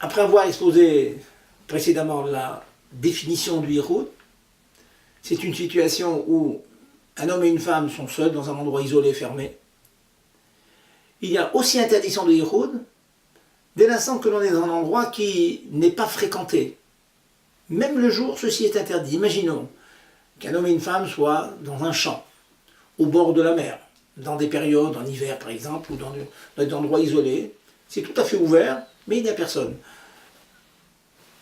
Après avoir exposé précédemment la définition du yichud, c'est une situation où un homme et une femme sont seuls dans un endroit isolé, fermé. Il y a aussi interdiction de yichud dès l'instant que l'on est dans un endroit qui n'est pas fréquenté. Même le jour, ceci est interdit. Imaginons qu'un homme et une femme soient dans un champ, au bord de la mer, dans des périodes, en hiver par exemple, ou dans des endroits isolés. C'est tout à fait ouvert, mais il n'y a personne.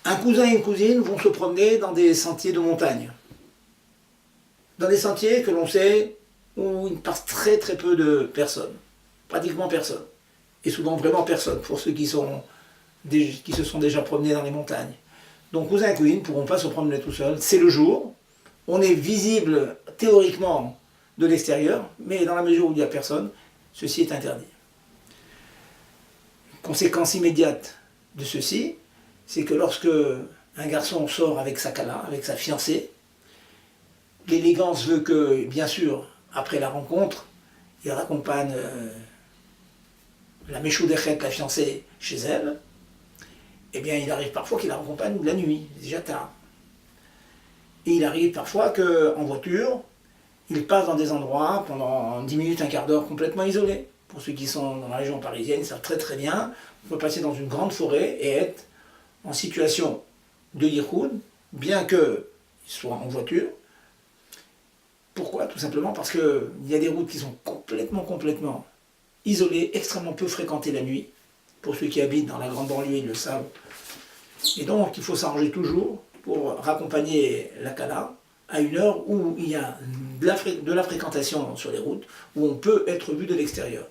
Un cousin et une cousine vont se promener dans des sentiers de montagne. Dans des sentiers que l'on sait où il passe très très peu de personnes. Pratiquement personne. Et souvent vraiment personne, pour ceux qui se sont déjà promenés dans les montagnes. Donc cousins et cousines ne pourront pas se promener tout seuls. C'est le jour. On est visible théoriquement de l'extérieur, mais dans la mesure où il n'y a personne, ceci est interdit. Conséquence immédiate de ceci, c'est que lorsque un garçon sort avec sa kala, avec sa fiancée, l'élégance veut que, bien sûr, après la rencontre, il raccompagne la Méchoudéchet, la fiancée, chez elle. Eh bien, il arrive parfois qu'il la raccompagne la nuit, déjà tard. Et il arrive parfois qu'en voiture, il passe dans des endroits pendant 10 minutes, un quart d'heure complètement isolés. Pour ceux qui sont dans la région parisienne, ils savent très très bien. On peut passer dans une grande forêt et être en situation de yichud, bien qu'il soit en voiture. Pourquoi? Tout simplement parce qu'il y a des routes qui sont complètement isolées, extrêmement peu fréquentées la nuit. Pour ceux qui habitent dans la grande banlieue, ils le savent. Et donc, il faut s'arranger toujours pour raccompagner la kala à une heure où il y a de la fréquentation sur les routes, où on peut être vu de l'extérieur.